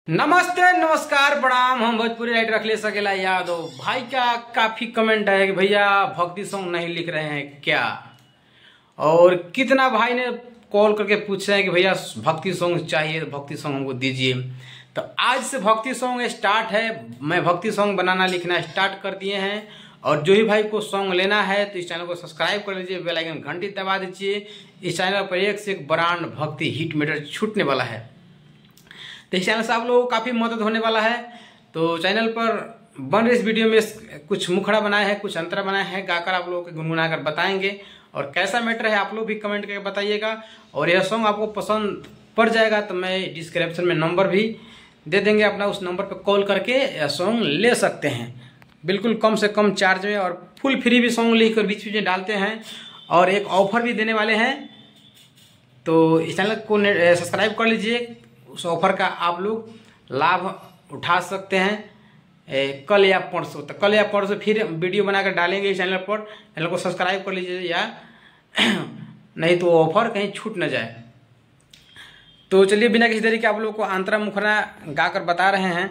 नमस्ते नमस्कार प्रणाम। हम भोजपुरी राइटर अखिलेश सकेला यादव भाई का काफी कमेंट है कि भैया भक्ति सॉन्ग नहीं लिख रहे हैं क्या, और कितना भाई ने कॉल करके पूछ रहे हैं कि भैया भक्ति सॉन्ग चाहिए तो भक्ति सॉन्ग हमको दीजिए। तो आज से भक्ति सॉन्ग स्टार्ट है। मैं भक्ति सॉन्ग बनाना लिखना स्टार्ट कर दिए हैं, और जो ही भाई को सॉन्ग लेना है तो इस चैनल को सब्सक्राइब कर लीजिए, बेल आइकन घंटी दबा दीजिए। इस चैनल पर एक से एक ब्रांड भक्ति हिट मीटर छूटने वाला है, तो इस चैनल से आप लोगों को काफ़ी मदद होने वाला है। तो चैनल पर बन रही इस वीडियो में कुछ मुखड़ा बनाए हैं, कुछ अंतरा बनाए हैं, गाकर आप लोगों को गुनगुना कर बताएंगे। और कैसा मैटर है आप लोग भी कमेंट करके बताइएगा। और यह सॉन्ग आपको पसंद पड़ जाएगा तो मैं डिस्क्रिप्शन में नंबर भी दे देंगे, अपना उस नंबर पर कॉल करके यह सॉन्ग ले सकते हैं बिल्कुल कम से कम चार्ज में। और फुल फ्री भी सॉन्ग लिख कर बीच बीच में डालते हैं, और एक ऑफर भी देने वाले हैं। तो इस चैनल को सब्सक्राइब कर लीजिए, उस ऑफर का आप लोग लाभ उठा सकते हैं। कल या परसों, तो कल या परसों फिर वीडियो बनाकर डालेंगे इस चैनल पर। चैनल को सब्सक्राइब कर लीजिए, या नहीं तो ऑफर कहीं छूट न जाए। तो चलिए बिना किसी देरी के आप लोग को अंतरा मुखरा गाकर बता रहे हैं,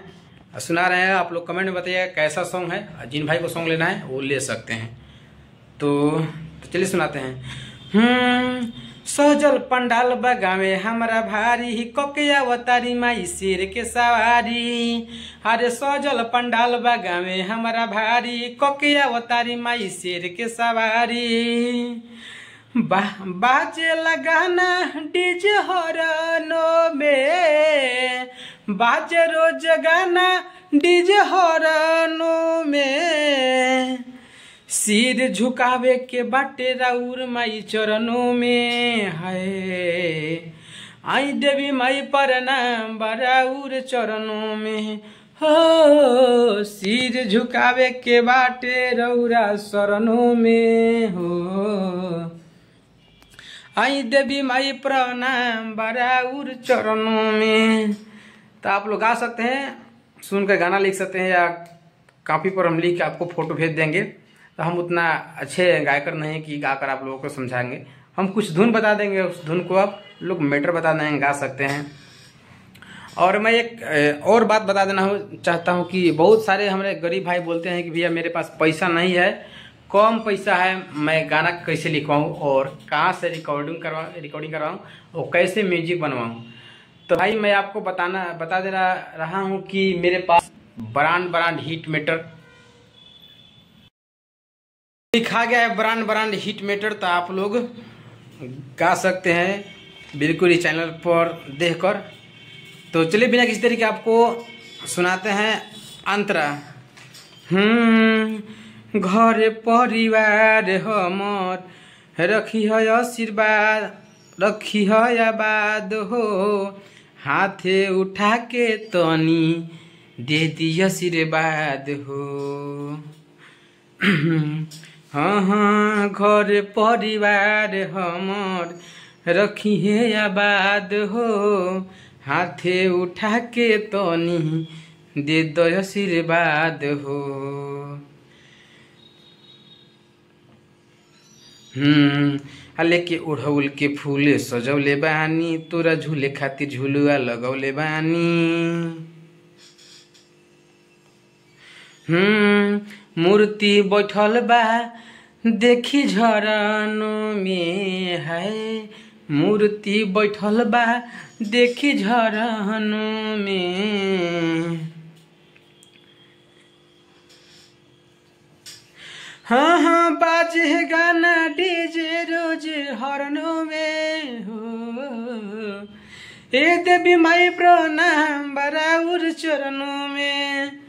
सुना रहे हैं। आप लोग कमेंट में बताइएगा कैसा सॉन्ग है। जिन भाई को सॉन्ग लेना है वो ले सकते हैं। तो चलिए सुनाते हैं। सजल पंडाल बगावे हमरा भारी, कोकिया अवतारी माई शेर के सवारी। अरे सजल पंडाल बगावे हमरा भारी, कोकिया अवतारी माई शेर के सवारी। बाजे लगाना डीजे हॉर्नों में, बाजे रोज गाना डीजे हॉर्नों में। सिर झुकावे के बाटे राउर माई चरणों में है। आई देवी माई प्रणाम बराउर चरणों में हो। सिर झुकावे के बाटे रौरा शरणों में हो। आई देवी माई प्रणाम बराउर चरणों में। तो आप लोग गा सकते हैं, सुनकर गाना लिख सकते हैं, या कॉपी पर हम लिख के आपको फोटो भेज देंगे। तो हम उतना अच्छे गायकर नहीं कि गाकर आप लोगों को समझाएंगे। हम कुछ धुन बता देंगे, उस धुन को आप लोग मैटर बता देंगे, गा सकते हैं। और मैं एक और बात बता देना चाहता हूँ कि बहुत सारे हमारे गरीब भाई बोलते हैं कि भैया मेरे पास पैसा नहीं है, कम पैसा है, मैं गाना कैसे लिखवाऊँ और कहाँ से रिकॉर्डिंग करवाऊँ और कैसे म्यूजिक बनवाऊँ। तो भाई मैं आपको बता दे रहा हूँ कि मेरे पास ब्रांड हिट मीटर लिखा गया है, ब्रांड हिट मीटर। तो आप लोग गा सकते हैं बिल्कुल इस चैनल पर देखकर। तो चलिए बिना किसी तरीके आपको सुनाते हैं अंतरा। घर परिवार हमर रखी है आशीर्वाद, रखी है आबाद हो। हाथे उठा के तनी दे दी आशीर्वाद हो। हाँ घर परिवार हमर रखी है आबाद हो। हाथे उठा के तनी दे दो आशीर्वाद हो। लेके उड़हुल के फूले सजौले बानी, तोरा झूले खातिर झुलुआ लगौले बानी। मूर्ति बैठल बा देखी झरनों में है। मूर्ति बैठल बा देखी झरनों में। हाँ बाजे गाना डीजे रोज हॉर्नों में हो। ए देवी माई प्रणाम बराउर चरणों में।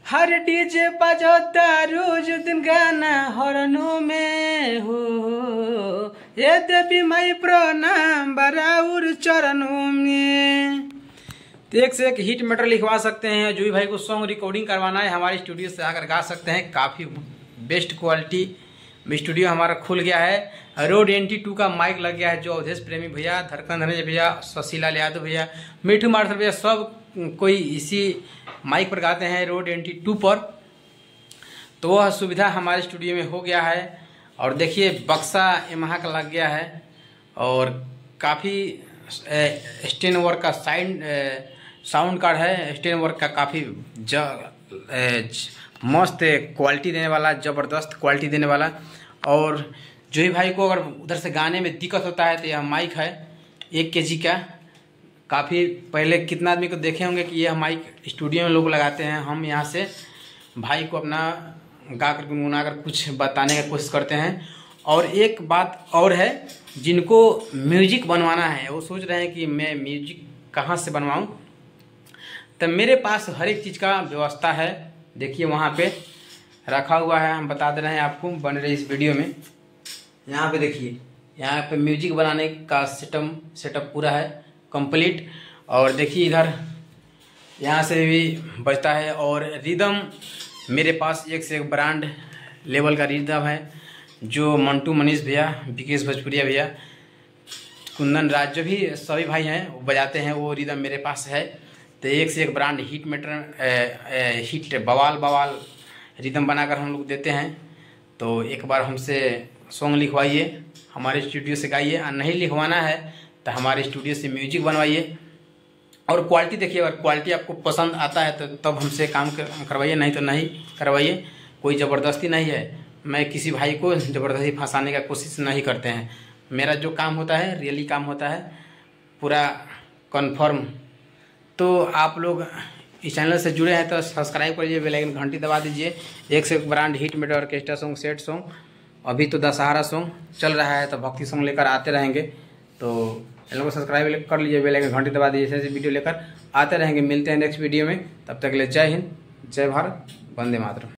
हर डीजे बजता रोज दिन गाना हॉर्नों में हो। ये देवी माई प्रणाम बराउर चरणों में। तो एक से एक हिट मैटर लिखवा सकते हैं। जो भी भाई को सॉन्ग रिकॉर्डिंग करवाना है हमारे स्टूडियो से आकर गा सकते हैं। काफ़ी बेस्ट क्वालिटी में स्टूडियो हमारा खुल गया है। रोड NT2 का माइक लग गया है। जो अवधेश प्रेमी भैया, धड़कन धनंजय भैया, शशिलाल यादव भैया, मिठू मार्थर भैया, सब कोई इसी माइक पर गाते हैं रोड NT2 पर। तो वह सुविधा हमारे स्टूडियो में हो गया है। और देखिए बक्सा यमहा का लग गया है, और काफ़ी स्टेन वर्क का साइड साउंड कार्ड है स्टेनवर्क का, काफ़ी मस्त क्वालिटी देने वाला, ज़बरदस्त क्वालिटी देने वाला। और जो ही भाई को अगर उधर से गाने में दिक्कत होता है तो यह माइक है 1 kg का। काफ़ी पहले कितना आदमी को देखे होंगे कि यह माइक स्टूडियो में लोग लगाते हैं। हम यहाँ से भाई को अपना गा कर गुनगुना कर कुछ बताने की कोशिश करते हैं। और एक बात और है, जिनको म्यूजिक बनवाना है वो सोच रहे हैं कि मैं म्यूजिक कहाँ से बनवाऊँ, तो मेरे पास हर एक चीज़ का व्यवस्था है। देखिए वहाँ पे रखा हुआ है, हम बता दे रहे हैं आपको बन रही इस वीडियो में। यहाँ पे देखिए, यहाँ पे म्यूजिक बनाने का सेटअप पूरा है कंप्लीट। और देखिए इधर यहाँ से भी बजता है। और रिदम मेरे पास एक से एक ब्रांड लेवल का रिदम है, जो मंटू मनीष भैया, विकेश भोजपुरिया भैया, कुंदन राज, जो भी सभी भाई हैं वो बजाते हैं, वो रिदम मेरे पास है। तो एक से एक ब्रांड हिट बवाल रिदम बनाकर हम लोग देते हैं। तो एक बार हमसे सॉन्ग लिखवाइए, हमारे स्टूडियो से गाइए, और नहीं लिखवाना है तो हमारे स्टूडियो से म्यूजिक बनवाइए। और क्वालिटी देखिए, अगर क्वालिटी आपको पसंद आता है तो तब हमसे काम करवाइए, नहीं तो नहीं करवाइए। कोई ज़बरदस्ती नहीं है, मैं किसी भाई को ज़बरदस्ती फंसाने का कोशिश नहीं करते हैं। मेरा जो काम होता है रियली काम होता है, पूरा कन्फर्म। तो आप लोग इस चैनल से जुड़े हैं तो सब्सक्राइब करिए, बेल आइकन घंटी दबा दीजिए। एक से एक ब्रांड हिट मेट ऑर्केस्ट्रा सॉन्ग, सेट सॉन्ग, अभी तो दशहरा सॉन्ग चल रहा है तो भक्ति सॉन्ग लेकर आते रहेंगे। तो चैनल को सब्सक्राइब कर लीजिए, बेल आइकन घंटी दबा दीजिए, ऐसे वीडियो लेकर आते रहेंगे। मिलते हैं नेक्स्ट वीडियो में, तब तक के लिए जय हिंद, जय भारत, वंदे मातरम।